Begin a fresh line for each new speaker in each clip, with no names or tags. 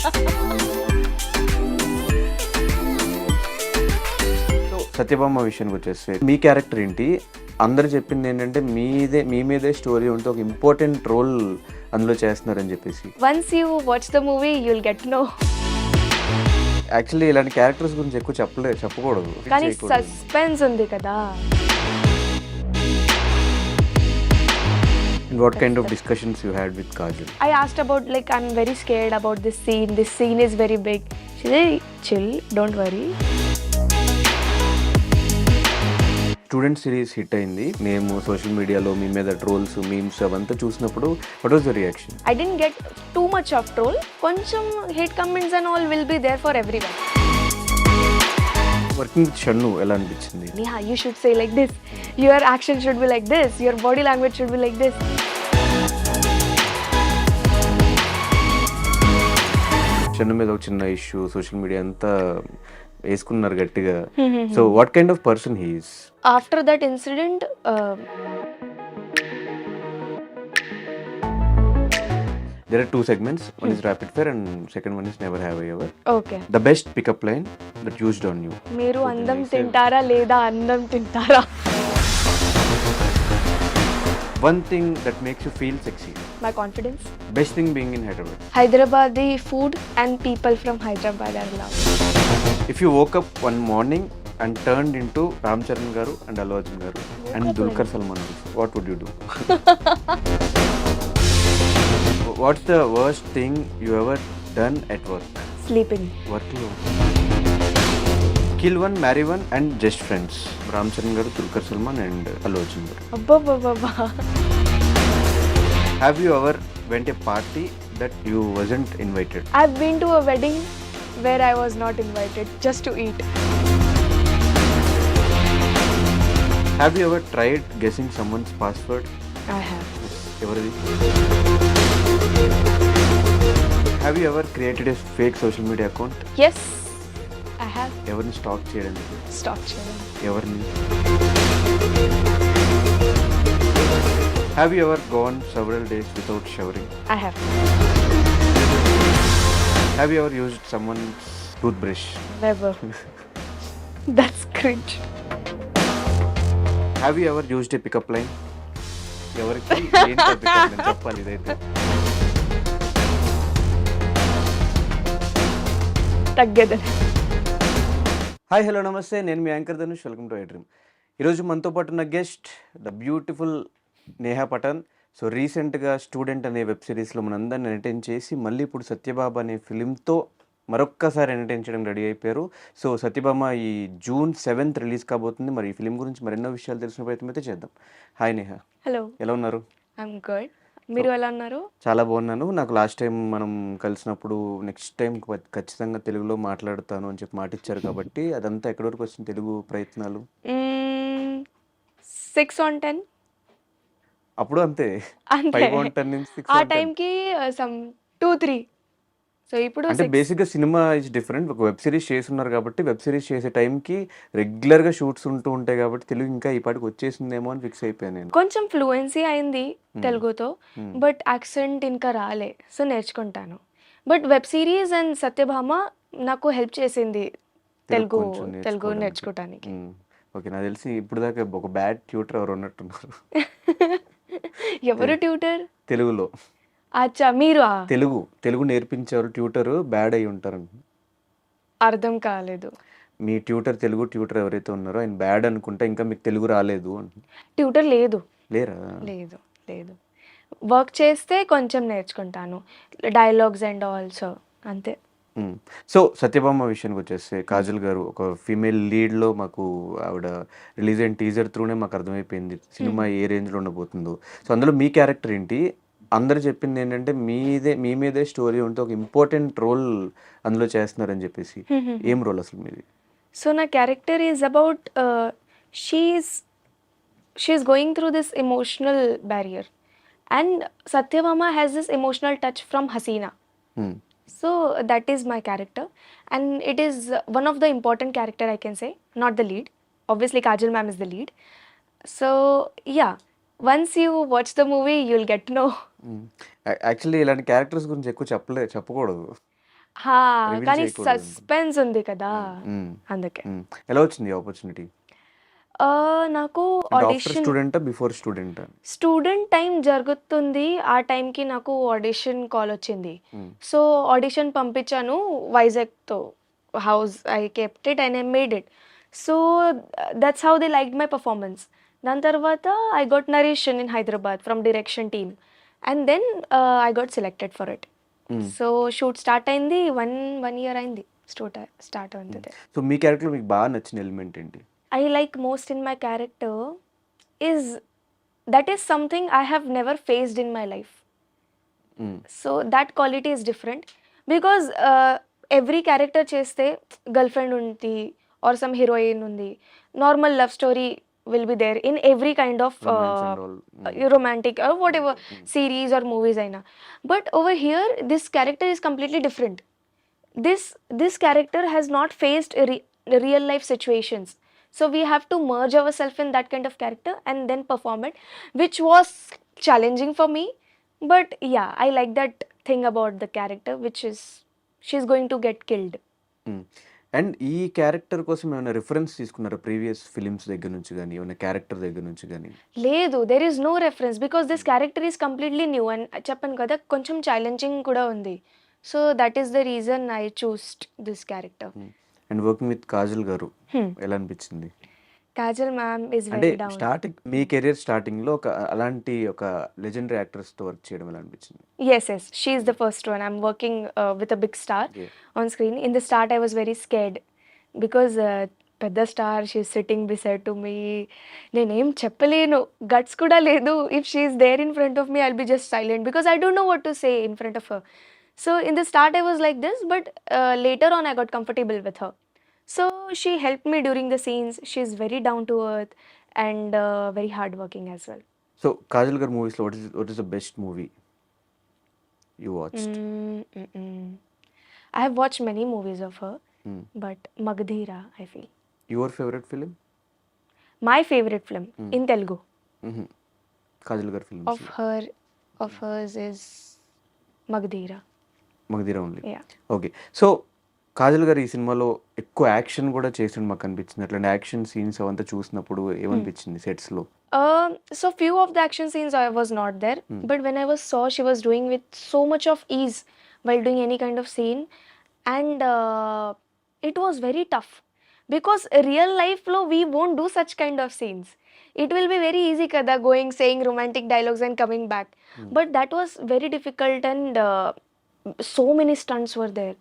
So Satyabhama విషయానికి వచ్చేస్తే మీ character ఏంటి? అందరు చెప్పింది ఏంటంటే మీ మీదే స్టోరీ ఉంటే ఒక ఇంపార్టెంట్ రోల్ అందులో చేస్తున్నారని చెప్పేసి.
Once you watch the movie, you'll get to know.
Actually ఇలాంటి క్యారెక్టర్స్ గురించి ఎక్కువ చెప్పకూడదు.
కానీ సస్పెన్స్ ఉంది కదా.
What kind of discussions you had with Kajal?
I asked about, like, I'm very scared about this scene. This scene is very big. She said, chill, don't worry.
Student series hit అయింది. మేము social మీడియాలో మీ మీద trolls, memes అవంతా చూసినప్పుడు what was the reaction?
I didn't get too much of troll. కొంచెం hate comments and all will be there for everyone.
Working with Shannu ఎలా అనిపించింది?
Neha, you should say like this. Your action should be like this. Your body language should be like this.
Shannu మీద ఒక చిన్న issue social media అంతా వేసుకున్నారు గట్టిగా. So what kind of person he is?
After that incident,
There are two segments. One is rapid fire and second one is never have I ever.
okay.
The best pickup line that used on you.
మీరు అందం తింటారా లేదా అందం తింటారా?
One thing that makes you feel sexy.
My confidence.
Best thing being in Hyderabad.
Hyderabadi food and people from Hyderabad I love.
If you woke up one morning and turned into Ram Charan garu and Allu Arjun garu and Dulquer Salman garu, what would you do? What's the worst thing you ever done at work?
Sleeping.
Work lo. Kill one, marry one and just friends. Ram Charan garu, Dulquer Salman and Allu Arjun garu.
Abba.
Have you ever went a party that you wasn't invited?
I've been to a wedding where I was not invited just to eat.
Have you ever tried guessing someone's password?
I have.
Everything. Have you ever created a fake social media account?
Yes, I have.
ఎవరిని stock చేయడానికి?
Stop sharing.
ఎవరిని? Have you ever gone several days without showering?
I have.
Have you ever used someone's toothbrush?
Never. That's cringe.
Have you ever used a pickup line? ఎవరికి ఏంటి pickup line చెప్పాలి ఇదైతే.
తగ్గదని.
Hi hello నమస్తే, నేను మీ anchor Dhanush. Welcome to I Dream. ఈరోజు మనతో పాటు ఉన్న guest the beautiful Neha Pathan. So రీసెంట్గా స్టూడెంట్ అనే వెబ్ సిరీస్లో మనందరిని ఎంటర్టైన్ చేసి మళ్ళీ ఇప్పుడు సత్యభామ అనే ఫిలింతో మరొక్కసారి ఎంటర్టైన్ చేయడం రెడీ అయిపోయారు. సో సత్యభామ ఈ June 7th రిలీజ్ కాబోతుంది. మరి ఈ ఫిలిం గురించి మరెన్నో విషయాలు తెలిసిన ప్రయత్నం అయితే చేద్దాం. Hi Neha,
hello.
ఎలా ఉన్నారు?
I'm good. మీరు ఎలా ఉన్నారు?
చాలా బాగున్నాను. నాకు లాస్ట్ టైం మనం కలిసినప్పుడు నెక్స్ట్ టైం ఖచ్చితంగా తెలుగులో మాట్లాడతాను అని చెప్పి మాట ఇచ్చారు కాబట్టి అదంతా ఎక్కడి వరకు వచ్చిన తెలుగు ప్రయత్నాలు?
6 on 10.
అప్పుడు అంతే,
అంతే.
5 on 10 నుంచి 6
ఆ
on 10.
టైంకి సమ్ 2-3. సో ఇప్పుడు
అంటే బేసిక్గా సినిమా ఇస్ డిఫరెంట్. ఒక వెబ్ సిరీస్ చేస్తున్నారు కాబట్టి వెబ్ సిరీస్ చేసే టైంకి రెగ్యులర్గా షూట్స్ ఉంటూ ఉంటాయి కాబట్టి తెలుగు ఇంకా ఈ పాటికి వచ్చేసిందేమో అని ఫిక్స్ అయిపోయాను నేను.
కొంచెం ఫ్లూయెన్సీ అయింది తెలుగుతో, బట్ యాక్సెంట్ ఇంకా రాలే. సో నేర్చుకుంటాను. But web series and Satyabhama నాకు హెల్ప్ చేసింది తెలుగు నేర్చుకోవడానికి.
ఓకే, నాకు తెలిసి ఇప్పుడు దాకా ఒక బ్యాడ్ ట్యూటర్ ఎవరు ఉన్నట్టున్నారు
ఎవరు ట్యూటర్?
తెలుగులో.
అచ్చా, మీరు
తెలుగు నేర్పించారు ట్యూటర్ బ్యాడ్ అయి ఉంటారని.
అర్థం కాలేదు.
మీ తెలుగు ట్యూటర్ ఎవరైతే ఉన్నారో ఆయన బ్యాడ్ అనుకుంటే ఇంకా మీకు తెలుగు రాలేదు అంటే.
ట్యూటర్ లేదు.
లేరా?
లేదు. వర్క్ చేస్తే కొంచెం నేర్చుకుంటాను, డైలాగ్స్ అండ్ ఆల్సో అంతే.
సో సత్యభామ విషయానికి వచ్చేస్తే కాజల్ గారు ఒక ఫీమేల్ లీడ్లో మాకు ఆవిడ రిలీజ్ అయిన టీజర్ త్రూనే మాకు అర్థమైపోయింది సినిమా ఏ రేంజ్లో ఉండబోతుందో. సో అందులో మీ క్యారెక్టర్ ఏంటి? అందరు చెప్పింది ఏంటంటే మీ మీదే స్టోరీ ఉంటే ఒక ఇంపార్టెంట్ రోల్ అందులో చేస్తున్నారని చెప్పేసి. ఏం రోల్ అసలు మీది?
సో నా character is about she's going through this emotional barrier and Satyabhama has this emotional touch from Haseena. So that is my character and it is one of the important character I can say, not the lead. Obviously Kajal ma'am is the lead. So yeah, once you watch the movie, you'll get to know.
Actually ఇలాంటి characters గురించి ఎక్కువ చెప్పకూడదు.
హా,
reveal
కానీ
చేయకూడదు.
Suspense ఉంది కదా,
మ్మ్.
అందుకే.
మ్మ్. ఎలా వచ్చింది ఆపర్చునిటీ?
నాకు
అంటే ఆఫ్టర్
ఆడిషన్
స్టూడెంటా బిఫోర్ స్టూడెంటా?
స్టూడెంట్ టైం జరుగుతుంది, ఆ టైంకి నాకు ఆడిషన్ కాల్ వచ్చింది.
మ్మ్.
సో ఆడిషన్ పంపించాను వైజాగ్తో. House I kept it and I made it. So that's how they like my performance. దాని తర్వాత I got narration in Hyderabad from direction team and then I got selected for it.
Hmm.
So shoot start అయింది, one year అయింది start అవుతుంది.
So మీ character మీకు బాగా నచ్చిన element ఏంటి?
I like most in my character is that is something I have never faced in my life.
Hmm.
So that quality is different because every character చేస్తే girl friend ఉంది or some heroine ఉంది, normal love story will be there in every kind of
Romance and all.
romantic or whatever series or movies aina. But over here this character is completely different. This character has not faced real life situations, so we have to merge ourselves in that kind of character and then perform it, which was challenging for me. But yeah, I like that thing about the character, which is she's going to get killed.
And ఈ character కోసం ఏమైనా reference తీసుకున్నారా previous films దగ్గర నుంచి కానీ ఏమైనా character దగ్గర నుంచి కానీ?
లేదు, there is no reference because this character is completely new and చెప్పాను కదా కొంచెం ఛాలెంజింగ్ కూడా ఉంది. So that is the reason I chose this character.
And working with Kajal గారు ఎలా అనిపించింది?
Kajal ma'am is
అంటే
very down.
స్టార్టింగ్ మీ కెరీర్ స్టార్టింగ్ లో ఒక అలాంటి ఒక లెజెండరీ యాక్టర్స్ తో వర్క్ చేయడం ఎలా అనిపించింది?
Yes, she is the first one. I'm working with a big star
Yeah.
on screen. In the start, I was very scared because పెద్ద star she's sitting beside to me. నేనేం చెప్పలేను, guts కూడా లేదు. If she's there in front of me I'll be just silent because I don't know what to say in front of her. So in the start I was like this, but later on I got comfortable with her. So she helped me during the scenes. She's very down to earth and very hardworking as well.
So Kajal గారు movies లో what is the best movie you watched?
I have watched many movies of her, but Magdhira, I feel.
Your favourite film?
My favorite film in Telugu
Kajal garu films
of hers is Magdhira.
Magadheera only.
Yeah.
Okay. So Kajal garu ఈ సినిమాలో ఎక్కువ action కూడా చేసిన మాకు అనిపించింది. అట్లాంటి action scenes అవంతా చూసినప్పుడు ఏమనిపించింది సెట్స్ లో?
So few of the action scenes I was not there, but when I saw she was doing with so much of ease while doing any kind of scene, and it was very tough because real life lo we won't do such kind of scenes. It will be very easy kada going saying romantic dialogues and coming back, but that was very difficult and so many stunts were there.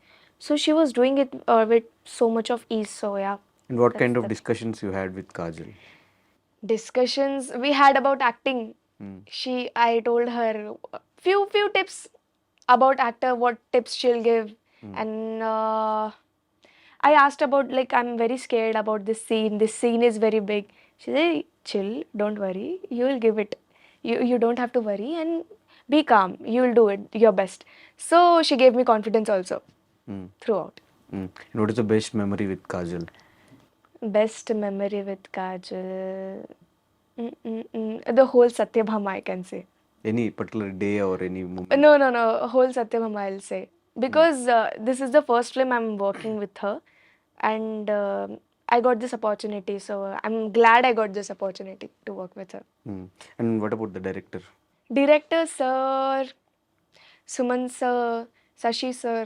So she was doing it with so much of ease. So yeah.
And what kind of discussions you had with Kajal?
Discussions we had about acting. I told her few tips about actor, what tips she'll give, and I asked about like I'm very scared about this scene is very big. She said chill, don't worry, you will give it, you don't have to worry and be calm, you will do it your best. So she gave me confidence also throughout.
And what is the best memory with Kajal?
Best memory with Kajal, the whole Satyabhama, I can say.
Any particular day or any moment?
No, whole Satyabhama I'll say. Because this is the first film I'm working with her and I got this opportunity. So I'm glad I got this opportunity to work with her.
And what about the director?
Director sir, Suman sir, Sashi sir.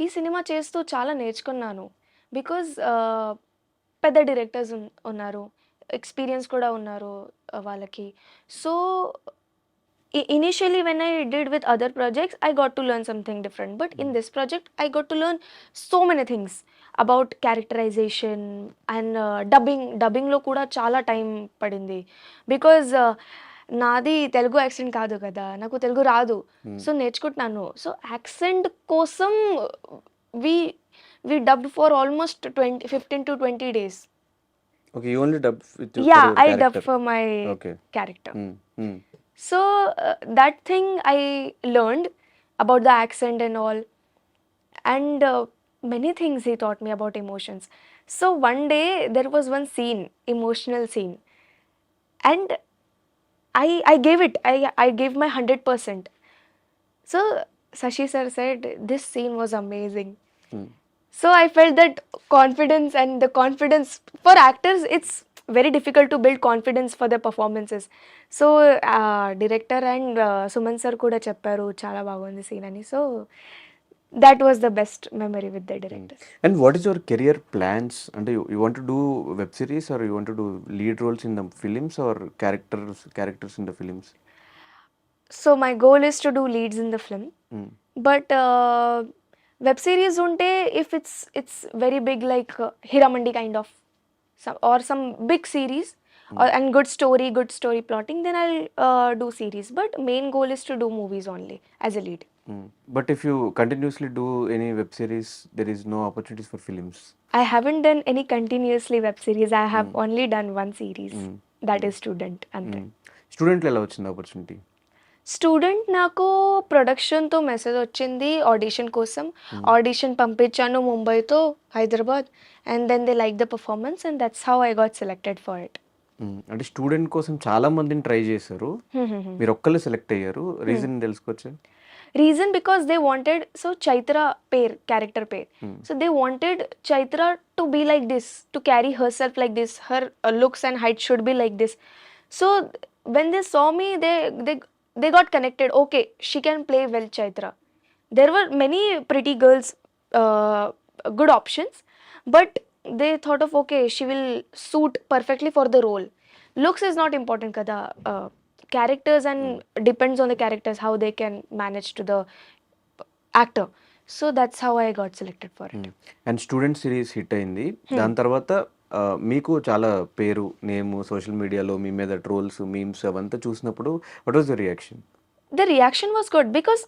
ఈ cinema చేస్తూ చాలా నేర్చుకున్నాను because పెద్ద directors ఉన్నారు, experience కూడా ఉన్నారు వాళ్ళకి. So initially when I did with other projects I got to learn something different, but in this project I got to learn so many things about characterization and dubbing లో కూడా చాలా time పడింది because నాది Telugu accent కాదు కదా, నాకు తెలుగు రాదు. So నేర్చుకుంటున్నాను. సో యాక్సెంట్ కోసం we dubbed for almost 15 to 20 days.
Okay, you only dubbed with your
Yeah,
for your
I
character.
dubbed for my
Okay.
character.
Mm.
So that thing I learned about the accent and all, and many things he taught me about emotions. So one day there was one scene, emotional scene, and I gave it. I gave my 100%. So Sashi sir said, this scene was amazing.
Hmm.
So I felt that confidence, and the confidence for actors, it's very difficult to build confidence for their performances. So director and Suman sir kuda chepparu chala bagundi scene ani. So that was the best memory with the directors.
And what is your career plans? And you want to do web series, or you want to do lead roles in the films, or characters in the films?
So my goal is to do leads in the film.
Hmm.
But web series unte, if it's very big like Hiramandi kind of some big series, and good story plotting, then I'll do series. But main goal is to do movies only as a lead.
But if you continuously do any web series, there is no opportunities for films.
I haven't done any continuously web series. I have only done one series, that is Student ante.
స్టూడెంట్లో ఎలా వచ్చింది opportunity?
Student నాకు ప్రొడక్షన్తో message వచ్చింది audition కోసం. Audition పంపించాను ముంబైతో Hyderabad, and then they like the performance, and that's how I got selected for it.
అంటే స్టూడెంట్ కోసం చాలా మందిని ట్రై చేశారు, మీరు ఒక్కళ్ళు సెలెక్ట్ అయ్యారు, రీజన్ తెలుసుకోవచ్చు?
Reason because they wanted, so Chaitra pair, character pair. So they wanted Chaitra to be like this, to carry herself like this. Her looks and height should be like this. So when they saw me, they got connected. Okay, she can play well, Chaitra. There were many pretty girls, good options, but they thought of, okay, she will suit perfectly for the role. Looks is not important, kada. Characters, and depends on the characters how they can manage to the actor. So that's how I got selected for it.
And student series hit అయింది. దాని తర్వాత మీకు చాలా పేరు, name, social మీడియాలో మీ మీద trolls, memes అవంతా చూసినప్పుడు what was the reaction?
The reaction was good because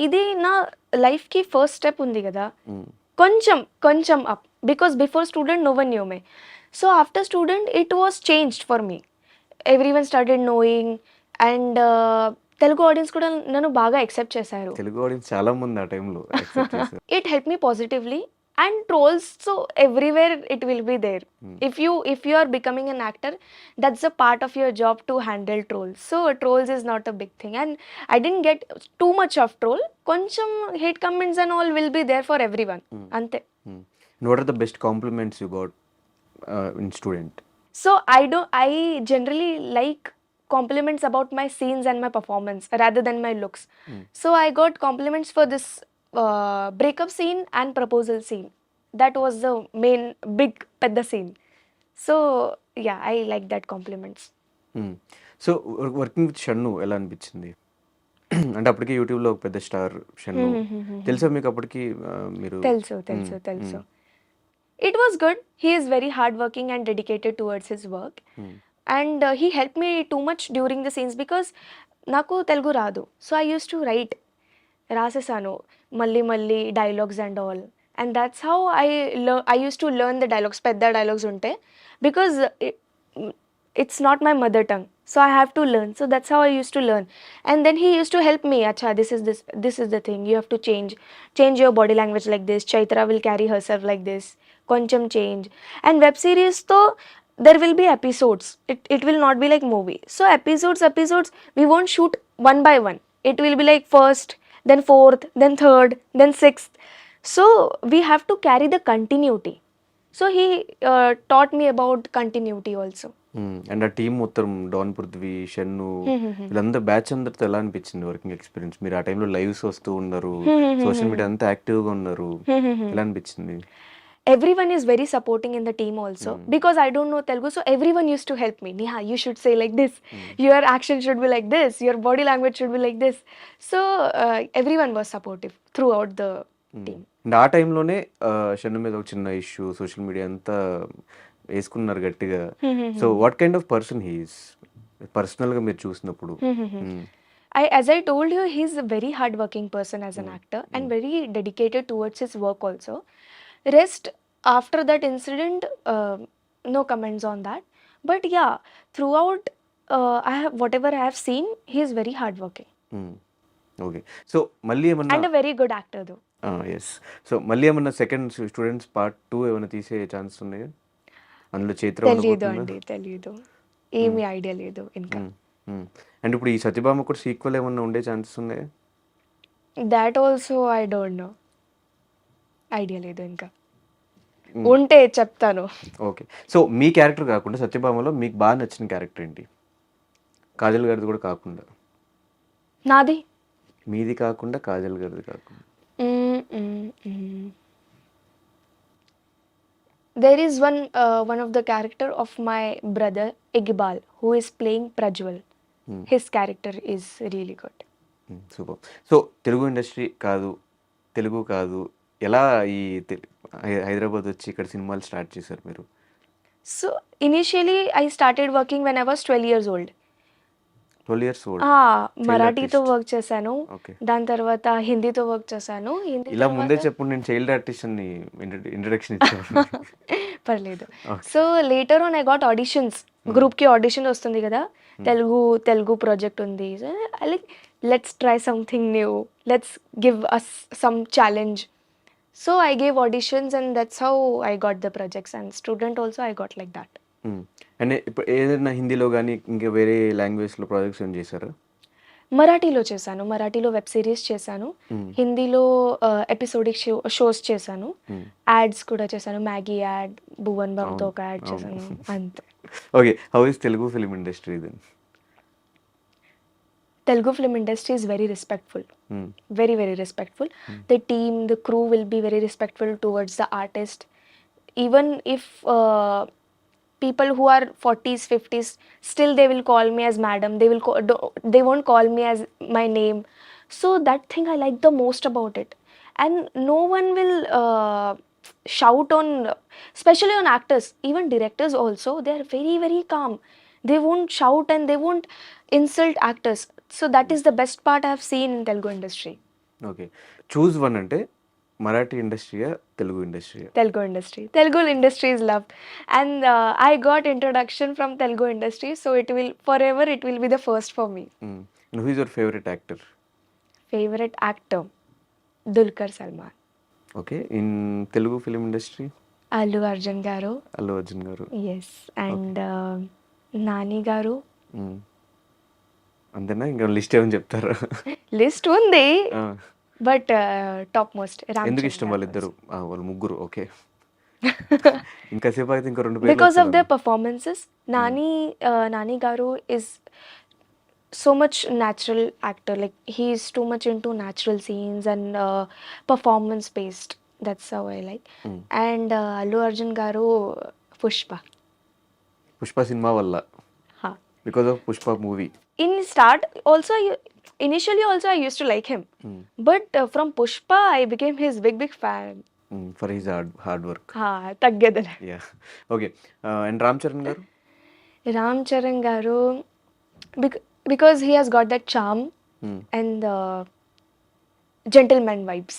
ఇది నా లైఫ్ కి ఫస్ట్ స్టెప్ ఉంది కదా, కొంచెం up, because before Student no one knew me. So after Student it was changed for me. Everyone started knowing, and Telugu audience కూడా నన్ను బాగా accept చేశారు.
తెలుగు ఆడియన్స్ చాలా మంది ఆ టైంలో యాక్సెప్ట్ చేశారు.
It helped me positively, and trolls, so everywhere it will be there. If you are becoming an actor, that's a part of your job to handle trolls. So trolls is not a big thing, and I didn't get too much of troll. Koncham hate comments and all will be there for everyone. Ante.
And what are the best compliments you got in Student?
So I generally like compliments about my scenes and my performance rather than my looks. So I got compliments for this breakup scene and proposal scene. That was the main big pedda scene. So yeah, I like that compliments.
So working with Shannu ఎలా అనిపించింది? అంటే అప్పటికి యూట్యూబ్లో ఒక పెద్ద star Shannu, తెలుసా మీకు అప్పటికి? మీరు
తెలుసు. It was good. He is very hardworking and dedicated towards his work. And he helped me too much during the scenes because నాకు తెలుగు రాదు. So I used to write, రాసేసాను మళ్ళీ dialogues and all, and that's how I used to learn the dialogues, పెద్ద dialogues ఉంటే, because it's not my mother tongue, so I have to learn. So that's how I used to learn, and then he used to help me. Acha, this is the thing, you have to change your body language like this. Chaitra will carry herself like this, koncham change. And web series to there will be episodes, it will not be like movie. So episodes we won't shoot one by one, it will be like first, then fourth, then third, then sixth. So we have to carry the continuity. So he taught me about continuity also.
And ఆ team మొత్తం, don Prithvi, Shannu, వీళ్ళందరూ batch అందరితో ఎలా అనిపించింది working experience? మీరు ఆ టైంలో lives వస్తూ ఉన్నారు, సోషల్ మీడియా అంతా యాక్టివ్గా ఉన్నారు, ఎలా అనిపించింది?
Everyone is very supporting in the team also, because I don't know Telugu, so everyone used to help me. Neha, you should say like this, your action should be like this, your body language should be like this. So everyone was supportive throughout the team.
And ఆ టైంలోనే షన్ను మీద ఒక చిన్న issue, social media అంతా వేసుకున్నారు గట్టిగా. So what kind of person he is పర్సనల్గా మీరు చూసినప్పుడు?
As I told you, he's a very hardworking person as an actor, and very dedicated towards his work also. Rest, after that incident, no comments on that. But yeah, throughout, whatever I have seen, he is very hardworking.
Okay. So మళ్ళీ ఏమన్నా,
And a very good actor though.
Yes. So మళ్ళీ ఏమన్నా second students part 2 ఏమైనా తీసే chance ఉన్నాయా? అందులో చైత్ర
తెలియదు, ఏమీ ఐడియా లేదు ఇంకా.
అండ్ ఇప్పుడు ఈ సత్యభామ కూడా సీక్వెల్ ఏమన్నా ఉండే ఛాన్సెస్ ఉన్నాయా?
That also I don't no, idea లేదు ఇంకా. ఉంటే చెప్తాను.
ఓకే. సో మీ క్యారెక్టర్ కాకుండా సత్యభామలో మీకు బాగా నచ్చిన క్యారెక్టర్ ఏంటి? కాజల్ గారిది కూడా కాకుండా.
నాది
మీది కాకుండా కాజల్ గారిది కాకుండా.
there is one of the character of my brother Iqbal who is playing Prajwal. His character is really good.
Super. So Telugu industry కాదు, తెలుగు కాదు, ఎలా ఈ హైదరాబాద్ వచ్చి ఇక్కడ సినిమాలు స్టార్ట్ చేశారు మీరు?
So initially I started working when I was 12 years old.
12 years old.
మరాఠీతో work చేశాను,
ఓకే.
దాని తర్వాత హిందీతో వర్క్ చేశాను. హిందీ
ఇలా ముందే చెప్పు, నేను చైల్డ్ ఆర్టిస్ట్ అని ఇంట్రడక్షన్ ఇచ్చాను.
పర్లేదు. So later on I got auditions, గ్రూప్కి ఆడిషన్ వస్తుంది కదా, తెలుగు ప్రాజెక్ట్ ఉంది, like let's try something new, let's give us some challenge. So I gave auditions and that's how I got the projects, and Student also I got like that.
And ఇప్పుడు ఏదైనా హిందీలో కానీ ఇంకా వేరే లాంగ్వేజ్లో ప్రాజెక్ట్స్ ఏం చేశారా?
మరాఠీలో చేశాను, మరాఠీలో వెబ్ సిరీస్ చేశాను, హిందీలో ఎపిసోడిక్ షోస్ చేశాను, యాడ్స్ కూడా చేశాను, మ్యాగీ యాడ్, భువన్ బాబుతో ఒక యాడ్ చేశాను, అంతే.
Okay, how is Telugu film industry then?
Telugu film industry is very respectful, very very respectful. The team, the crew will be very respectful towards the artist. Even if people who are 40s 50s, still they will call me as madam, they won't call me as my name. So that thing I like the most about it. And no one will shout on, especially on actors, even directors also, they are very very calm. They won't shout and they won't insult actors. So that is the best part I have seen in Telugu industry.
Okay, choose one అంటే మరాఠీ ఇండస్ట్రీయా, తెలుగు ఇండస్ట్రీయా?
Telugu industry. Telugu industry is loved, and I got introduction from Telugu industry, so it will forever, it will be the first for me.
Who is your favorite actor?
Favorite actor, Dulquer Salman.
Okay, in Telugu film industry?
Allu Arjun garu.
Allu Arjun గారు.
Yes, and Nani garu.
అంతేనా, ఇంకా list ఏమని చెప్తారా?
List undi, but top most.
ఎందుకు ఇష్టం వాళ్ళిద్దరు, వాళ్ళు ముగ్గురు? ఓకే, ఇంకా సేపు అయితే ఇంకా రెండు పేర్లు
Because of
వచ్చేదాన్ని.
their performances. Nani garu is so much natural actor, like he is too much into natural scenes and performance based. That's how I like. And Allu Arjun garu, Pushpa.
Pushpa cinema వల్ల,
Ha.
Because of Pushpa movie.
In start also, initially also I used to like him, but from Pushpa I became his big fan.
For his hard work.
తగ్గేదలే.
Yeah, okay. And Ram Charan garu?
Ram Charan garu, because he has got that charm and gentleman vibes.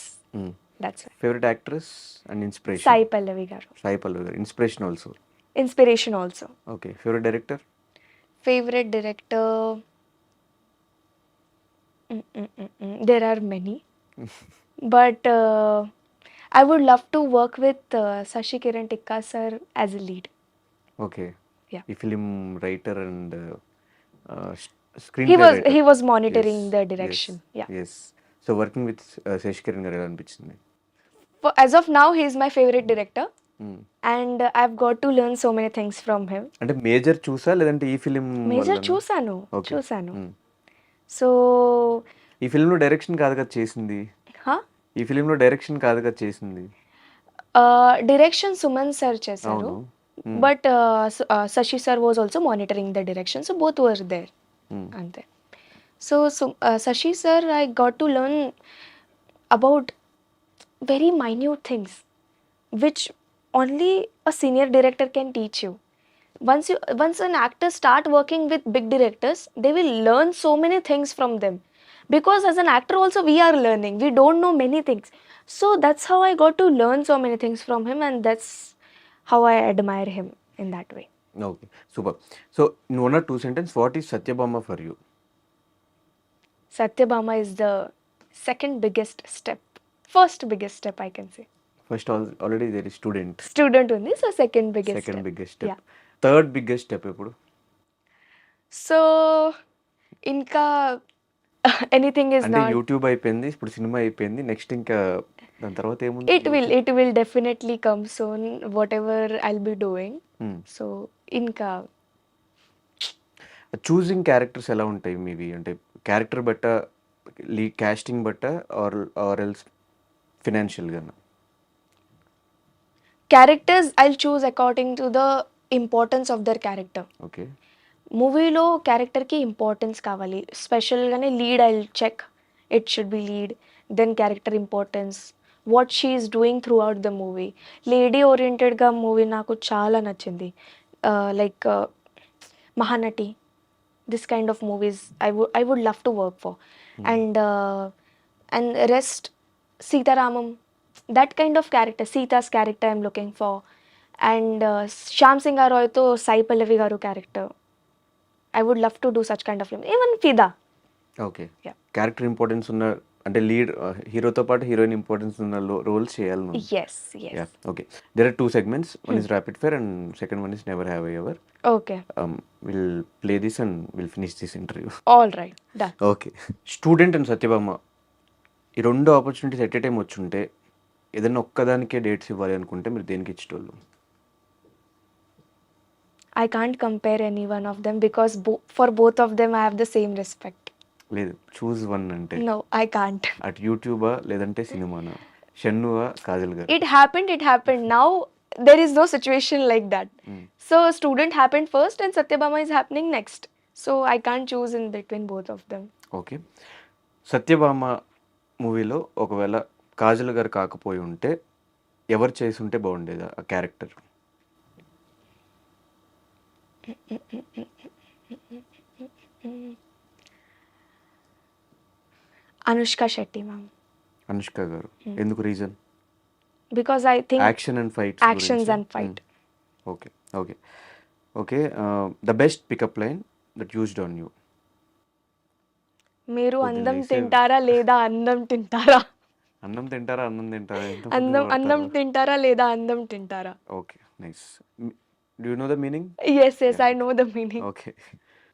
That's why.
Favourite actress and inspiration?
Sai Pallavi garu.
Sai Pallavi garu. Inspiration also?
Inspiration also.
Okay, favourite director?
Favorite director, there are many, but I would love to work with Sashi Kiran Tikka sir as a lead.
Okay.
Yeah.
ఈ film writer and screen
He was monitoring the direction. Yeah.
Yes. So working with Sashikiran garu ఎలా అనిపించింది?
As of now, he is my favorite director, and I've got to learn so many things from him.
అంటే major చూసా లేదంటే ఈ film?
Major చూసాను. So
ఈ ఫిలింలో direction కాదు కదా చేసింది? ఈ ఫిలింలో డైరెక్షన్ కాదు కదా చేసింది?
direction Suman sir చేశారు,
అవును.
but Sashi sir was also monitoring the direction, so both were there. Ante. So Sashi sir, I got to learn about very minute things which only a senior director can teach you. Once an actor start working with big directors, they will learn so many things from them, because as an actor also we are learning, we don't know many things. So that's how I got to learn so many things from him, and that's how I admire him in that way.
Okay, super. So in 1 or 2 sentence, what is Satyabhama for you?
Satyabama is the second biggest step. First biggest step I can say.
First already there is Student.
Student ఉంది, so second biggest
second
step.
Biggest step.
Yeah.
Third biggest step ఎప్పుడు?
So ఇంకా anything is
అంటే
not.
YouTube అయిపోయింది, ఇప్పుడు cinema అయిపోయింది. Next ఇంకా దాని తర్వాత ఏముంది?
It will definitely come soon, whatever I'll be doing.
Hmm.
So ఇంకా
చూసింగ్ క్యారెక్టర్స్ ఎలా ఉంటాయి మీవి? అంటే క్యారెక్టర్ బట్ట, కాస్టింగ్ బట్ట, ఆర్ ఎల్స్ ఫినాన్షియల్‌గానా?
characters I'll choose according to the importance of their character.
ఓకే.
మూవీలో క్యారెక్టర్కి ఇంపార్టెన్స్ కావాలి, స్పెషల్గానే lead I check, it should be lead, then character importance, what she is doing throughout the movie. Lady ఓరియంటెడ్గా movie నాకు చాలా నచ్చింది, like Mahanati, this kind of movies I would love to work for. And rest, Sitaramam, that kind of character, Sita's character I'm looking for. And Shyam Singh Roy to Sai Pallavi garu character, I would love to do such kind of film, even Fida.
Okay.
Yeah.
Character importance ఉన్న, అంటే lead హీరోతో పాటు heroine importance ఉన్న roles చేయాలి నువ్వు.
Yes.
Yeah, okay. There are 2 segments. One is rapid fire and second one is never have ever.
Okay.
Will play this and will finish this interview.
All right, done.
Okay. Student and Satyabhama, ఈ 2 opportunities at a time వచ్చుంటే ఏదైనా ఒక్కదానికే dates ఇవ్వాలి అనుకుంటే మీరు దేనికి ఇచ్చేటోళ్ళు?
I can't compare any one of them because for both of them I have the same respect.
లేదు, choose one అంటే
No, I can't.
అటు యూట్యూబా లేదంటే సినిమానా? షన్నువా, కాజల్ గారు?
It happened. Now there is no situation like that. So student happened first and Satyabama is happening next. So I can't choose in between both of them.
Okay. Satyabhama మూవీలో ఒకవేళ కాజల్ గారు కాకపోయి ఉంటే ఎవరు చేసి ఉంటే బాగుండేది ఆ character?
Anushka Shetty ma'am,
Anushka garu. ఎందుకు? Reason?
because I think
action and fights
actions and fight.
Okay. Okay. Okay. The best pickup line that used on you?
మీరు
కొద్దిగా
అందం
లేసే-
తింటారా లేదా అందం తింటారా?
అన్నం తింటారా, అన్నం తింటారా?
అన్నం తింటారా లేదా అందం తింటారా?
Okay, nice. Do you know the meaning?
Yes, I know the meaning.
Okay.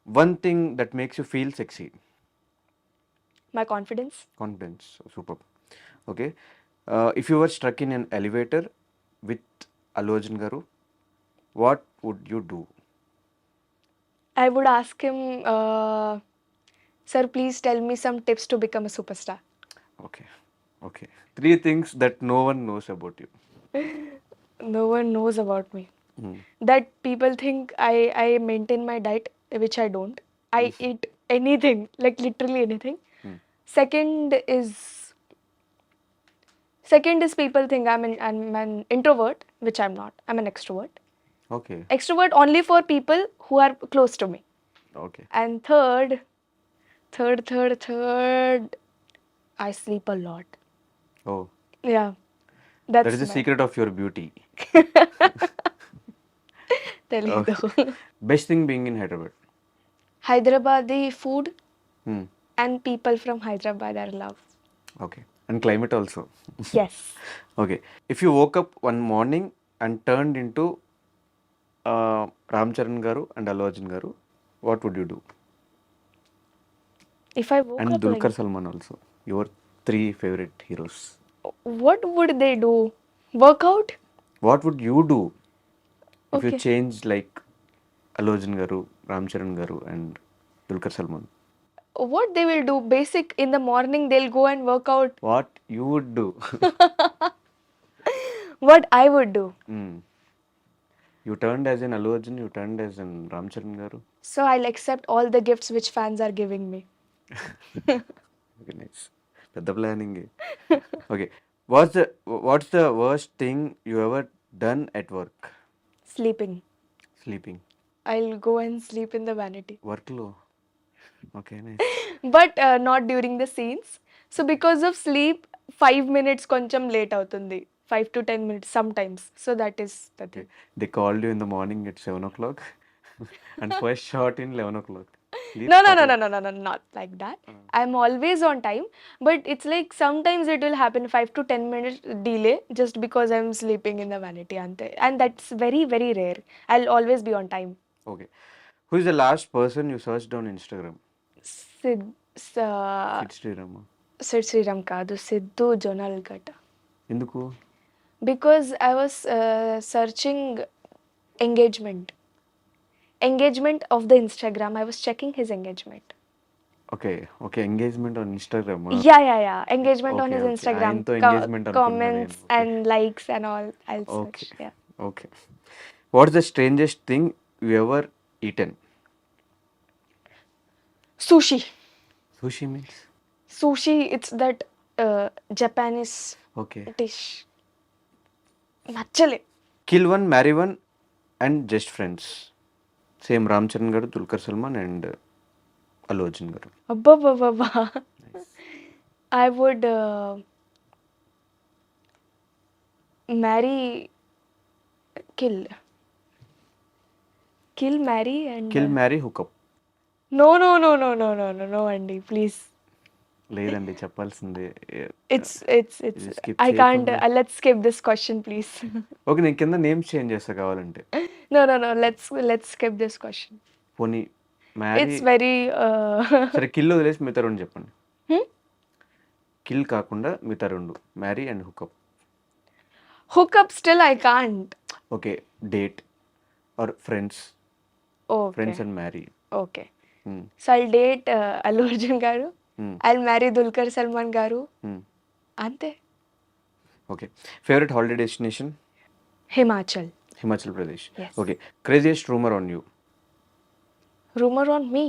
One thing that makes you feel sexy?
My confidence.
Confidence. Super. Okay. If you were struck in an elevator with Allu Arjun garu, what would you do?
I would ask him, sir, please tell me some tips to become a superstar.
Okay. Okay. 3 things that no one knows about you.
No one knows about me. That people think I maintain my diet, which I don't. I eat anything, like literally anything. Second is people think I'm an introvert, which I'm not. I'm an extrovert.
Okay.
Extrovert only for people who are close to me.
Okay.
And third, I sleep a lot.
Oh,
Yeah,
that
that's
is the
my
secret of your beauty.
తెలీదు.
Best thing being in Hyderabad?
Hyderabadi food and people from Hyderabad I love.
Okay. And climate also.
Yes.
Okay. If you woke up one morning and turned into Ram Charan garu and Allu Arjun garu, what would you do?
If I woke
అండ్
up like,
Dulquer Salmaan also, your 3 favourite heroes.
what would they do? Workout?
What would you do if you
Okay.
Change like Allu Arjun garu, Ram Charan garu and Dulquer Salmaan?
What they will do? Basic in the morning they'll go and work out.
What you would do?
What I would do?
You turned as an Allu Arjun, you turned as an Ram Charan garu.
So I'll accept all the gifts which fans are giving me.
Okay, nice. పెద్ద planning. Okay. What's the worst thing you ever done at work?
Sleeping.
Sleeping.
I'll go and sleep in the vanity.
వర్క్లో? Okay, nice.
But not during the scenes. So because of sleep, 5 minutes koncham late అవుతుంది. 5 to 10 minutes sometimes. So that is the thing.
They called you in the morning at 7 o'clock and first shot in 11 o'clock.
No, not like that. I'm always on time. But it's like sometimes it will happen 5 to 10 minutes delay just because I'm sleeping in the vanity. And that's very, very rare. I'll always be on time.
Okay. Who is the last person you searched on Instagram?
Sid
Sid Srirama.
Sid Sriram కాదు, సిద్ధు జొన్నలగడ్డ.
ఎందుకు?
Because I was searching engagement of the Instagram. I was checking his engagement.
Okay. Okay. Engagement on Instagram.
Yeah. Engagement on
okay.
his
okay.
Instagram.
ఆయనతో engagement అనుకున్నా నేను.
Comments
okay.
and likes and all. I'll
okay.
search. Yeah.
Okay. What is the strangest thing you ever eaten?
Sushi.
Sushee means?
Sushi, it's that Japanese
okay.
dish. నచ్చలే.
Kill one, marry one and just friends. Same Ram Charan గారు, Dulquer Salman and Allu Arjun గారు.
అబ్బబ్బబ్బబ్బా. I would marry, kill, marry and
kill, marry, hookup.
no అండి, please.
లేదండి చెప్పాల్సిందే.
It's
ఇది skip
I can't.
చేయకుండా.
Let's skip this question, please.
Okay. నేను కింద నేమ్స్ చేంజ్ చేస్తా కావాలంటే.
No. Let's skip this question.
పోనీ మ్యారీ,
It's very
సరే కిల్ వదిలేసి మిగతా రెండు చెప్పండి.
Hmm?
కిల్ కాకుండా మిగతా రెండు, marry and hookup.
Hookup still I can't.
Okay. Date are friends,
Okay.
Friends and marry.
Okay. So I'll date Allu Arjun garu. I'll marry Dulquer Salman garu. అంతే.
Okay. Favourite holiday destination?
Himachal.
Himachal Pradesh.
Yes.
Okay. Craziest rumour on you?
Rumor on me?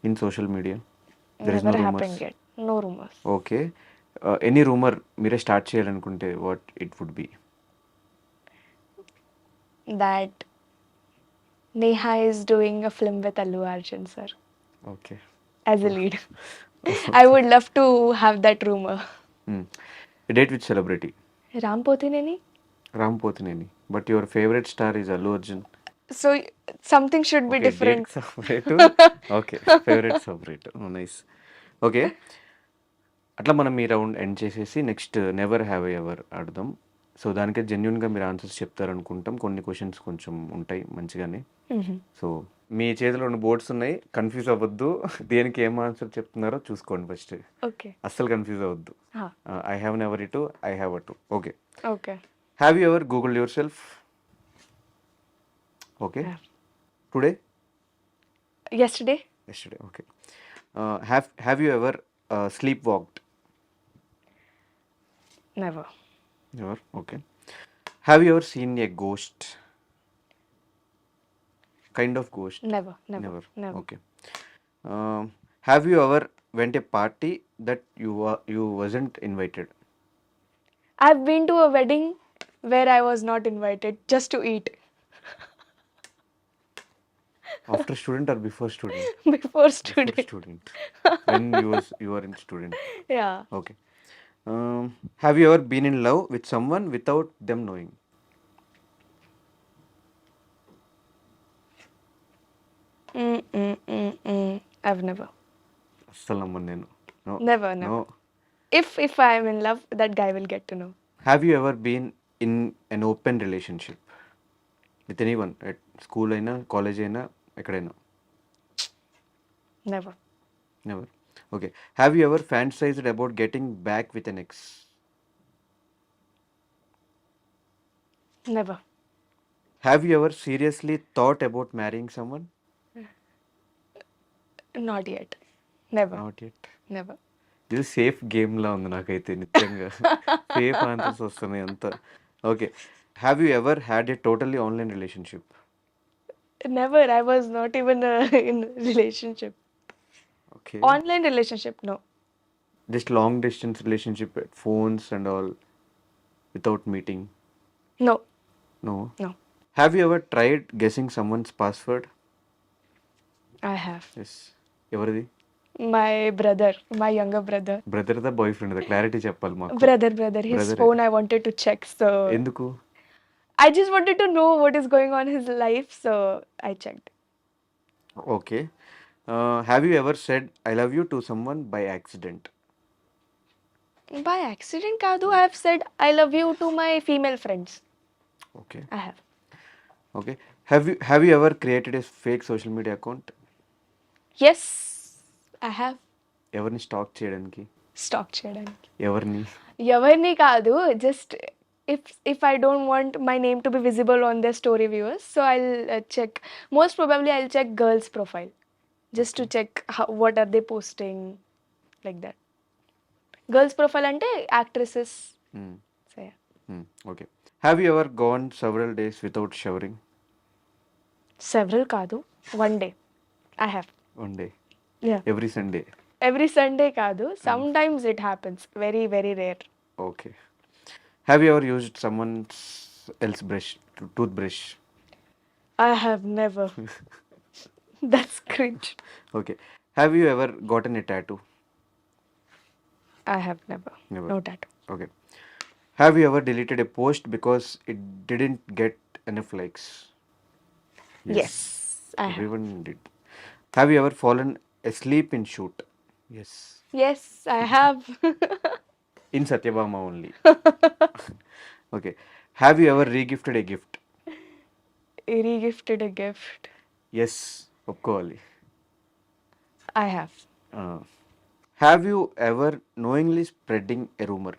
In social media there is no
Never
rumours.
happened yet. No rumors.
Okay. Any rumour మీరే start చేయాలనుకుంటే what it would be?
That Neha is doing a film with Allu Arjun sir
okay.
as a lead. I would love to have that rumor.
Date with celebrity?
Ram Pothineni.
Ram Pothineni. But your favourite star is Allu Arjun.
So something should be different.
Separate. Okay. Favourite separate. Nice. Okay. అట్లా మనం ఈ round end చేసేసి next never have ever ఆడదాం. So దానికి జెన్యున్గా మీరు answers చెప్తారనుకుంటాం. కొన్ని questions కొంచెం ఉంటాయి మంచిగానే. సో మీ చేతిలో ఉన్న బోర్డ్స్ ఉన్నాయి, కన్ఫ్యూజ్ అవ్వద్దు. దేనికి ఏం ఆన్సర్ చెప్తున్నారో చూసుకోండి ఫస్ట్.
Okay.
అస్సలు కన్ఫ్యూజ్ అవ్వద్దు. ఐ హ్యావ్ నెవర్ ఇటు, ఐ హ్యావ్ అటు. Okay.
Okay.
Have you ever Google your self? Okay.
Have.
Today?
Yesterday?
Yesterday. Okay. Have you ever sleep walked?
Never.
Never. Okay. Have you ever seen a ghost? Kind of ghost?
Never.
Okay. Have you ever went a party that you wasn't invited?
I've been to a wedding where I was not invited just to eat.
After student or before student?
Before
Before
student.
student. When you were in student.
Yeah.
Okay. Have you ever been in love with someone without them knowing?
I've never.
అస్సలు నమ్మను నేను. No.
Never.
No.
If I'm in love, that guy will get to know.
Have you ever been in an open relationship with anyone at school అయినా college అయినా ఎక్కడైనా?
Never.
Never. Okay. Have you ever fantasized about getting back with an ex?
Never.
Have you ever seriously thought about marrying someone?
Not yet. Never.
Not yet.
Never.
ఇది safe game లా ఉంది నాకైతే నిత్యంగా. Safe answers వస్తున్నాయి అంతా. Okay. Have you ever had a totally online relationship?
Never. I was not even in a relationship.
Okay.
Online relationship, no.
Just long distance relationship, phones and all, without meeting?
No.
No.
No.
Have you ever tried guessing someone's password?
I have.
Yes. ఎవరిది?
My brother, my younger brother.
Brother దా, boy friend దా? Clarity చెప్పాలి మాకు.
Brother. His
Brother.
phone I wanted to check, so
ఎందుకు?
I just wanted to know what is going on in his life, so I checked.
Okay. Have you ever said I love you to someone by accident?
By accident, Kadu, I have said I love you to my female friends.
Okay.
I have.
Okay. Have you ever created a fake social media account?
Yes, I have.
ఎవరిని stock చేయడానికి?
Stock చేయడానికి
ఎవరిని?
ఎవరిని కాదు, just if I don't want my name to be visible on their story viewers, so I'll check. Most probably I'll check girls' profile just to check what are they posting, like that. Girls' profile ante actresses. So yeah.
Okay. Have you ever gone several days without showering?
Several కాదు, one day I have.
One day,
Yeah.
Every Sunday.
Every Sunday కాదు, sometimes it happens, very very rare.
Okay. Have you ever used someone else brush, toothbrush?
I have never. That's cringe.
Okay. Have you ever gotten a tattoo?
I have never.
Never.
No tattoo.
Okay. Have you ever deleted a post because it didn't get enough likes?
Yes, I have.
Everyone did. Have you ever fallen asleep in shoot? Yes.
Yes, I have.
In Satyabama only. Okay. Have you ever regifted a gift?
Regifted a gift.
Yes. ఒప్పుకోవాలి.
I have.
Have you ever knowingly spreading a rumor?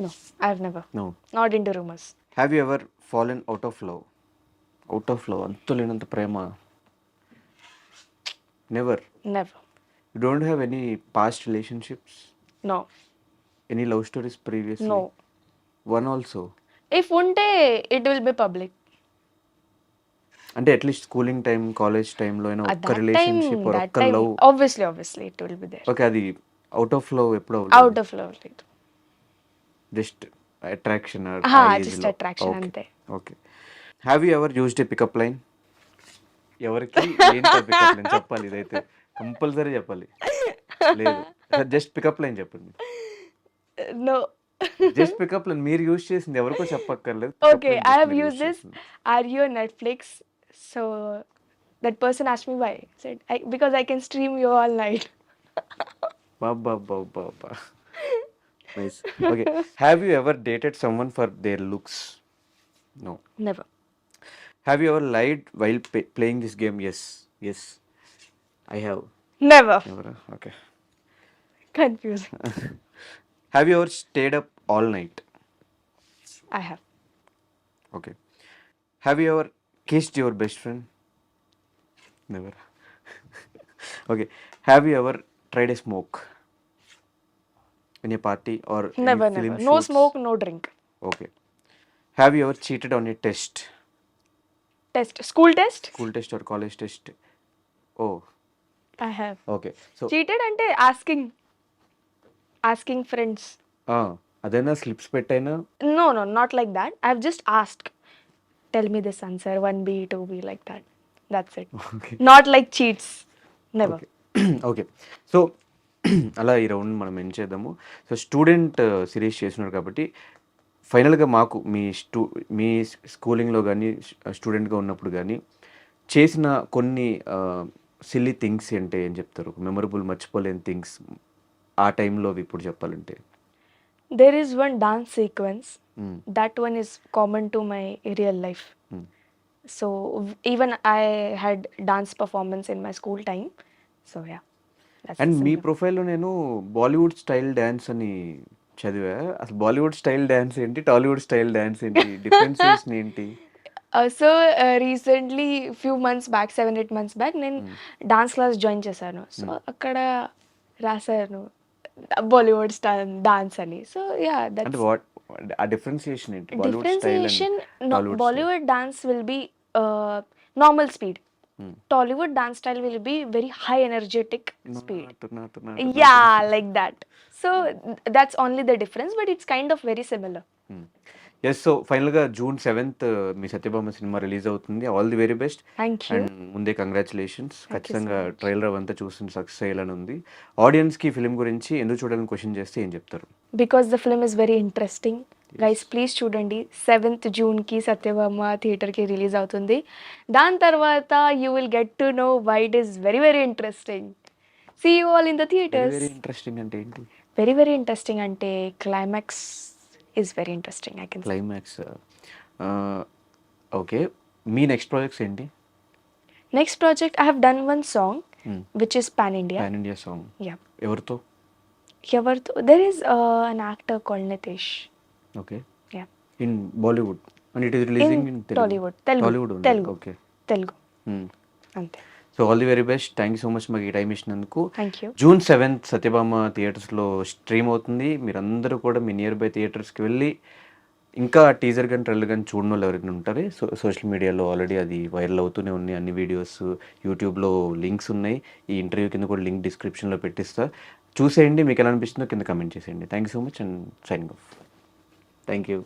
No, I've never.
No.
Not into rumors.
Have you ever fallen out of love? Out of love. అంతులేనంత ప్రేమ. Never.
Never.
You don't have any past relationships?
No.
Any love stories previously?
No.
One also.
If unte, it will be public.
అంటే at least schooling time, college టైంలో అయినా
At
ఒక్క
that
relationship
time,
or
that
ఒక్క
time,
love?
obviously, it will be there.
Okay. అది out of love ఎప్పుడు
Out of love, right?
Just attraction?
Just attraction ante.
Okay. Have you ever used a pickup line? ఎవరికి ఏంటి pickup line చెప్పాలి, ఇదైతే compulsory చెప్పాలి. లేదు, just pickup line చెప్పండి.
No.
Just pickup line మీరు యూజ్ చేసింది ఎవరికో చెప్పక్కర్లేదు.
Okay, I have used this. Are you on Netflix? So that person asked me why. I said, because I can stream you all night.
బాబా బాబా బాబా. Nice. Okay. Have you ever dated someone for their looks? No.
Never.
Have you ever lied while playing this game? Yes. Yes. I have.
Never.
Never. Okay.
Confusing.
Have you ever stayed up all night?
I have.
Okay. Have you ever kissed your best friend? Never. Okay. Have you ever tried a smoke in a party or
Never,
any film
never. No
shoots?
smoke, no drink.
Okay. Have you ever cheated on a test?
Test. School test?
School test or college test? Oh,
I have.
okay. So,
Cheated ante asking friends.
అదైనా slips పెట్టైనా?
No, not like that. I've just asked. Tell me this answer, 1B, 2B, like that. That's it.
Okay.
Not like cheats. Never.
Okay. So అలా ఈ round మనం ఏం చేద్దాము. So student series చేస్తున్నారు కాబట్టి ఫైనల్గా మాకు మీ స్కూలింగ్లో కానీ స్టూడెంట్గా ఉన్నప్పుడు కానీ చేసిన కొన్ని సిల్లీ థింగ్స్ అంటే ఏం చెప్తారు? మెమరబుల్, మర్చిపోలేని థింగ్స్ ఆ టైంలో ఇప్పుడు చెప్పాలంటే?
There is one dance sequence. That one is common to my real life. So even I had dance performance in my school time. So yeah. That's
and me
simple.
ప్రొఫైల్లో నేను Bollywood style dance అని చదివా. అసలు Bollywood style dance ఏంటి, Tollywood style dance ఏంటి, differentiation ఏంటి?
So recently, few months back, 7-8 months back, నేను dance class join చేశాను. సో అక్కడ రాశాను బాలీవుడ్ స్టైల్ డాన్స్ అని. సో యా,
అంటే
దట్స్
వాట్ ఆ డిఫరెన్సియేషన్ ఏంటి? Bollywood style
differentiation.
And Tollywood
Bollywood dance will be normal speed. Tollywood dance style will be very high energetic speed. Yeah, like that. So that's only the difference, but it's kind of very similar.
Yes. So ఫైనల్గా June 7th మీ సత్యభామ సినిమా release అవుతుంది. All the very best.
Thank you.
And ముందే congratulations.
Thank you so
ఖచ్చితంగా
much.
Trailer అవంతా చూసి success అయ్యాలని ఉంది. ఆడియన్స్కి ఫిలిం గురించి ఎందుకు చూడాలని క్వశ్చన్ చేస్తే ఏం చెప్తారు?
Because the film is very interesting. Guys please చూడండి. 7th Juneకి సత్యభామ థియేటర్కి రిలీజ్ అవుతుంది. దాని తర్వాత you will get to know why it is very very interesting. See you all in the theatres.
Very interesting అంటే ఏంటి?
వెరీ వెరీ ఇంట్రెస్టింగ్ అంటే climax is very interesting. I can
climax. Okay. మీ next projects ఏంటి?
Next project, I have done one song which is pan India.
Pan India song
Yeah.
ఎవరితో?
There is an actor called Nitish.
Okay.
Yeah.
In Bollywood and it is releasing in
Tollywood. Telugu.
Tollywood
Telugu.
Okay.
Telugu. అంతే.
So all the very best. Thank you so much మాకు ఈ time ఇచ్చినందుకు.
Thank you.
June 7th Satyabhama థియేటర్స్లో stream అవుతుంది. మీరందరూ కూడా మీ near by థియేటర్స్కి వెళ్ళి ఇంకా టీజర్ కానీ ట్రైలర్ కానీ చూడని వాళ్ళు ఎవరైనా ఉంటారు, సోషల్ మీడియాలో ఆల్రెడీ అది వైరల్ అవుతూనే ఉన్నాయి అన్ని వీడియోస్, యూట్యూబ్లో లింక్స్ ఉన్నాయి. ఈ ఇంటర్వ్యూ కింద కూడా లింక్ డిస్క్రిప్షన్లో పెట్టిస్తా, చూసేయండి. మీకు ఎలా అనిపిస్తుందో కింద కమెంట్ చేసేయండి. Thank you so much and signing off. Thank you.